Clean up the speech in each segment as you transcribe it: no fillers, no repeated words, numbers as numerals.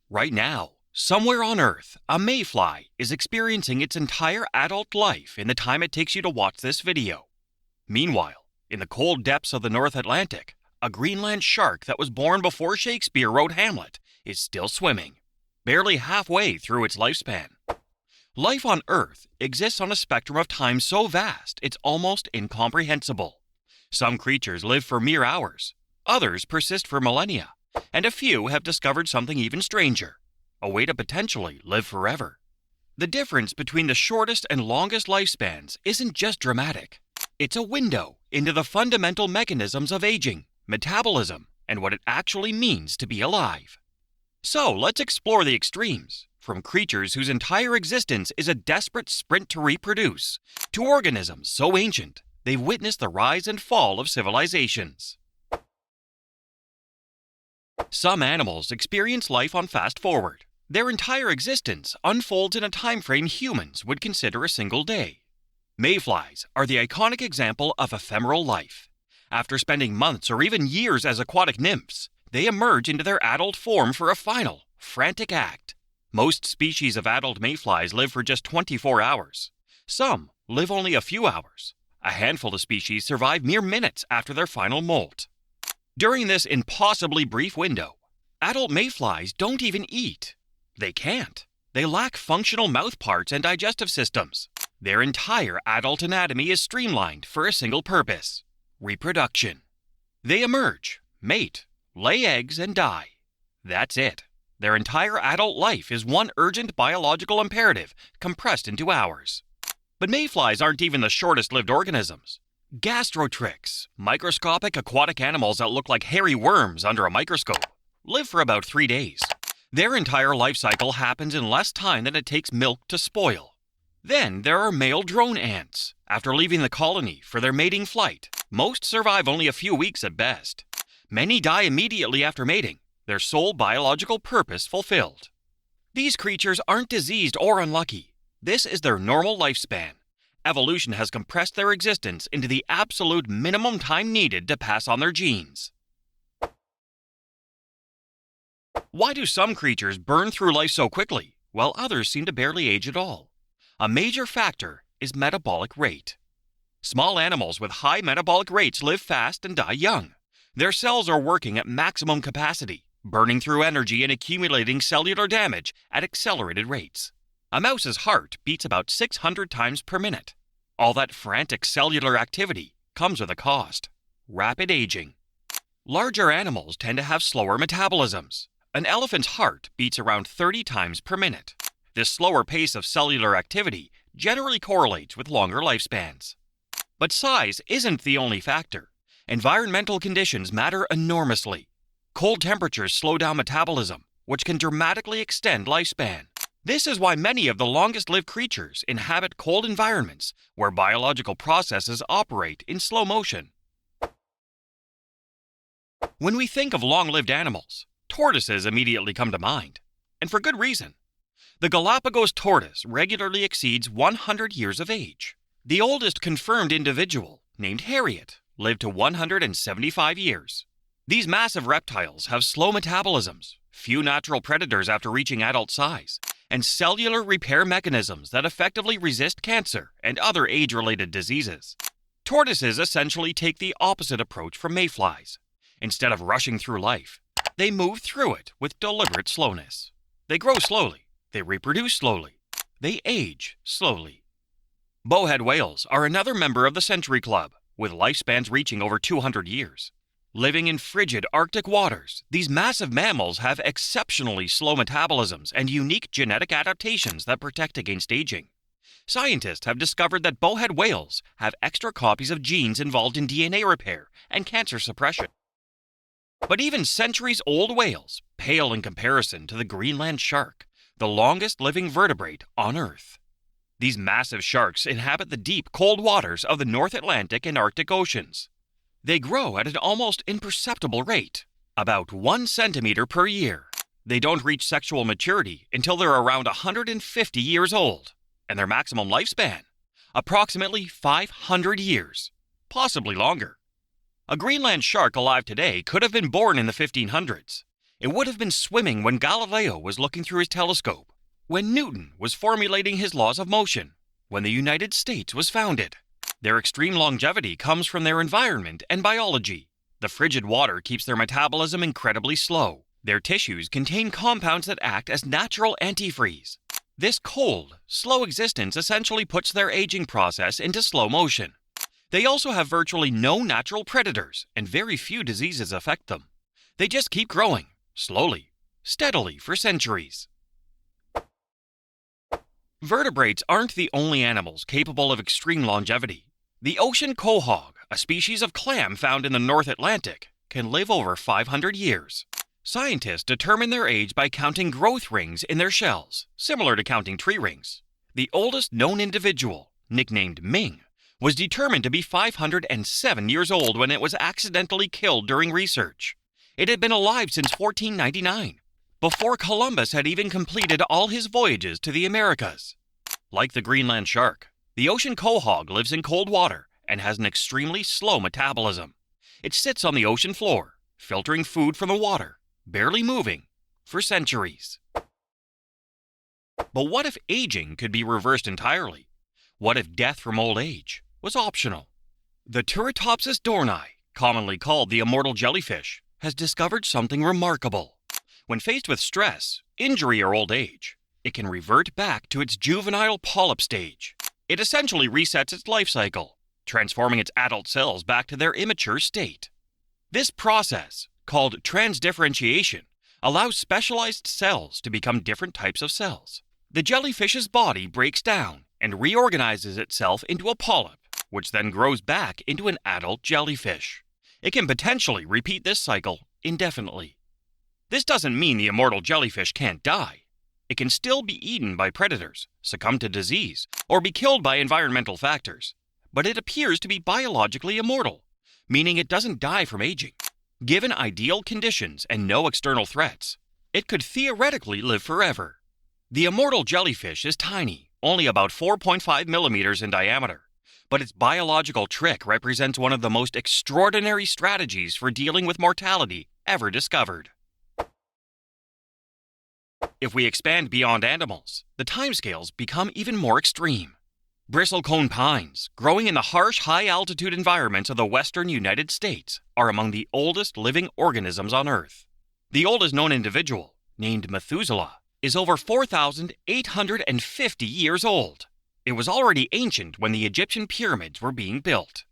Right now, somewhere on Earth, a mayfly is experiencing its entire adult life in the time it takes you to watch this video. Meanwhile, in the cold depths of the North Atlantic, a Greenland shark that was born before Shakespeare wrote Hamlet is still swimming, barely halfway through its lifespan. Life on Earth exists on a spectrum of time so vast it's almost incomprehensible. Some creatures live for mere hours, others persist for millennia, and a few have discovered something even stranger, a way to potentially live forever. The difference between the shortest and longest lifespans isn't just dramatic. It's a window into the fundamental mechanisms of aging, metabolism, and what it actually means to be alive. So let's explore the extremes, from creatures whose entire existence is a desperate sprint to reproduce, to organisms so ancient they've witnessed the rise and fall of civilizations. Some animals experience life on fast forward. Their entire existence unfolds in a time frame humans would consider a single day. Mayflies are the iconic example of ephemeral life. After spending months or even years as aquatic nymphs, they emerge into their adult form for a final, frantic act. Most species of adult mayflies live for just 24 hours. Some live only a few hours. A handful of species survive mere minutes after their final molt. During this impossibly brief window, adult mayflies don't even eat. They can't. They lack functional mouth parts and digestive systems. Their entire adult anatomy is streamlined for a single purpose: reproduction. They emerge, mate, lay eggs, and die. That's it. Their entire adult life is one urgent biological imperative compressed into hours. But mayflies aren't even the shortest-lived organisms. Gastrotrix, microscopic aquatic animals that look like hairy worms under a microscope, live for about 3 days. Their entire life cycle happens in less time than it takes milk to spoil. Then there are male drone ants. After leaving the colony for their mating flight, most survive only a few weeks at best. Many die immediately after mating, their sole biological purpose fulfilled. These creatures aren't diseased or unlucky. This is their normal lifespan. Evolution has compressed their existence into the absolute minimum time needed to pass on their genes. Why do some creatures burn through life so quickly, while others seem to barely age at all? A major factor is metabolic rate. Small animals with high metabolic rates live fast and die young. Their cells are working at maximum capacity, burning through energy and accumulating cellular damage at accelerated rates. A mouse's heart beats about 600 times per minute. All that frantic cellular activity comes with a cost: rapid aging. Larger animals tend to have slower metabolisms. An elephant's heart beats around 30 times per minute. This slower pace of cellular activity generally correlates with longer lifespans. But size isn't the only factor. Environmental conditions matter enormously. Cold temperatures slow down metabolism, which can dramatically extend lifespan. This is why many of the longest-lived creatures inhabit cold environments where biological processes operate in slow motion. When we think of long-lived animals, tortoises immediately come to mind, and for good reason. The Galapagos tortoise regularly exceeds 100 years of age. The oldest confirmed individual, named Harriet, lived to 175 years. These massive reptiles have slow metabolisms, few natural predators after reaching adult size, and cellular repair mechanisms that effectively resist cancer and other age-related diseases. Tortoises essentially take the opposite approach from mayflies. Instead of rushing through life, they move through it with deliberate slowness. They grow slowly, they reproduce slowly, they age slowly. Bowhead whales are another member of the Century Club, with lifespans reaching over 200 years. Living in frigid Arctic waters, these massive mammals have exceptionally slow metabolisms and unique genetic adaptations that protect against aging. Scientists have discovered that bowhead whales have extra copies of genes involved in DNA repair and cancer suppression. But even centuries-old whales pale in comparison to the Greenland shark, the longest living vertebrate on Earth. These massive sharks inhabit the deep, cold waters of the North Atlantic and Arctic Oceans. They grow at an almost imperceptible rate, about 1 centimeter per year. They don't reach sexual maturity until they're around 150 years old, and their maximum lifespan, approximately 500 years, possibly longer. A Greenland shark alive today could have been born in the 1500s. It would have been swimming when Galileo was looking through his telescope, when Newton was formulating his laws of motion, when the United States was founded. Their extreme longevity comes from their environment and biology. The frigid water keeps their metabolism incredibly slow. Their tissues contain compounds that act as natural antifreeze. This cold, slow existence essentially puts their aging process into slow motion. They also have virtually no natural predators, and very few diseases affect them. They just keep growing, slowly, steadily for centuries. Vertebrates aren't the only animals capable of extreme longevity. The ocean quahog, a species of clam found in the North Atlantic, can live over 500 years. Scientists determine their age by counting growth rings in their shells, similar to counting tree rings. The oldest known individual, nicknamed Ming, was determined to be 507 years old when it was accidentally killed during research. It had been alive since 1499, before Columbus had even completed all his voyages to the Americas. Like the Greenland shark, the ocean quahog lives in cold water and has an extremely slow metabolism. It sits on the ocean floor, filtering food from the water, barely moving, for centuries. But what if aging could be reversed entirely? What if death from old age was optional? The Turritopsis dohrnii, commonly called the immortal jellyfish, has discovered something remarkable. When faced with stress, injury, or old age, it can revert back to its juvenile polyp stage. It essentially resets its life cycle, transforming its adult cells back to their immature state. This process, called transdifferentiation, allows specialized cells to become different types of cells. The jellyfish's body breaks down and reorganizes itself into a polyp, which then grows back into an adult jellyfish. It can potentially repeat this cycle indefinitely. This doesn't mean the immortal jellyfish can't die. It can still be eaten by predators, succumb to disease, or be killed by environmental factors. But it appears to be biologically immortal, meaning it doesn't die from aging. Given ideal conditions and no external threats, it could theoretically live forever. The immortal jellyfish is tiny, only about 4.5 millimeters in diameter, but its biological trick represents one of the most extraordinary strategies for dealing with mortality ever discovered. If we expand beyond animals, the timescales become even more extreme. Bristlecone pines, growing in the harsh, high-altitude environments of the western United States, are among the oldest living organisms on Earth. The oldest known individual, named Methuselah, is over 4,850 years old. It was already ancient when the Egyptian pyramids were being built.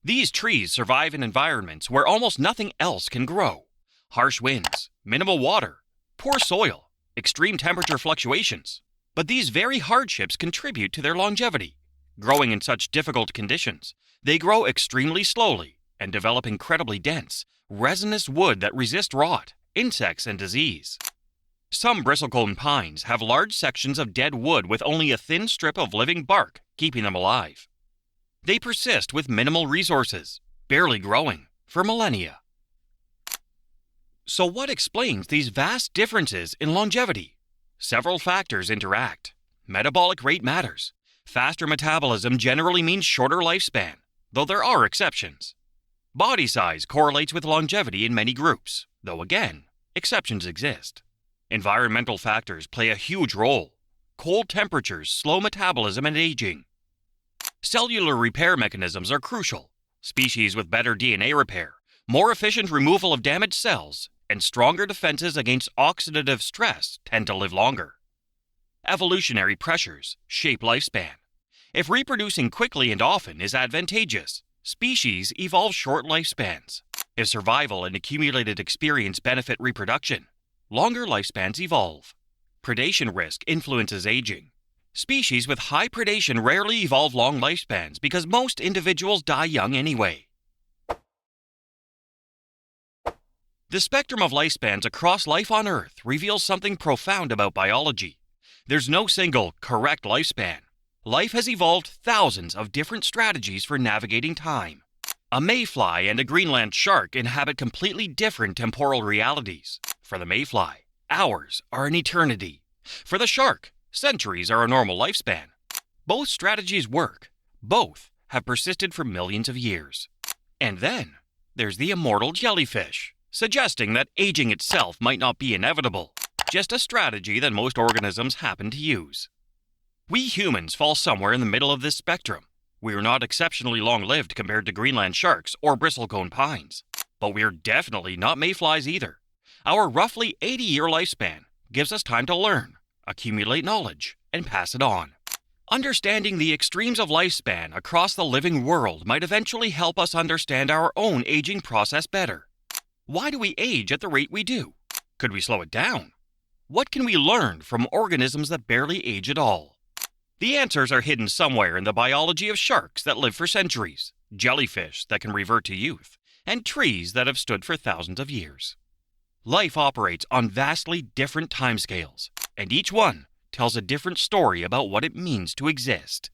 These trees survive in environments where almost nothing else can grow. Harsh winds, minimal water, poor soil, extreme temperature fluctuations. But these very hardships contribute to their longevity. Growing in such difficult conditions, they grow extremely slowly and develop incredibly dense, resinous wood that resist rot, insects, and disease. Some bristlecone pines have large sections of dead wood with only a thin strip of living bark keeping them alive. They persist with minimal resources, barely growing, for millennia. So what explains these vast differences in longevity? Several factors interact. Metabolic rate matters. Faster metabolism generally means shorter lifespan, though there are exceptions. Body size correlates with longevity in many groups, though again, exceptions exist. Environmental factors play a huge role. Cold temperatures slow metabolism and aging. Cellular repair mechanisms are crucial. Species with better DNA repair, more efficient removal of damaged cells, and stronger defenses against oxidative stress tend to live longer. Evolutionary pressures shape lifespan. If reproducing quickly and often is advantageous, species evolve short lifespans. If survival and accumulated experience benefit reproduction, longer lifespans evolve. Predation risk influences aging. Species with high predation rarely evolve long lifespans because most individuals die young anyway. The spectrum of lifespans across life on Earth reveals something profound about biology. There's no single correct lifespan. Life has evolved thousands of different strategies for navigating time. A mayfly and a Greenland shark inhabit completely different temporal realities. For the mayfly, hours are an eternity. For the shark, centuries are a normal lifespan. Both strategies work. Both have persisted for millions of years. And then there's the immortal jellyfish. suggesting that aging itself might not be inevitable, just a strategy that most organisms happen to use. We humans fall somewhere in the middle of this spectrum. We are not exceptionally long-lived compared to Greenland sharks or bristlecone pines, but we are definitely not mayflies either. Our roughly 80-year lifespan gives us time to learn, accumulate knowledge, and pass it on. Understanding the extremes of lifespan across the living world might eventually help us understand our own aging process better. Why do we age at the rate we do? Could we slow it down? What can we learn from organisms that barely age at all? The answers are hidden somewhere in the biology of sharks that live for centuries, jellyfish that can revert to youth, and trees that have stood for thousands of years. Life operates on vastly different timescales, and each one tells a different story about what it means to exist.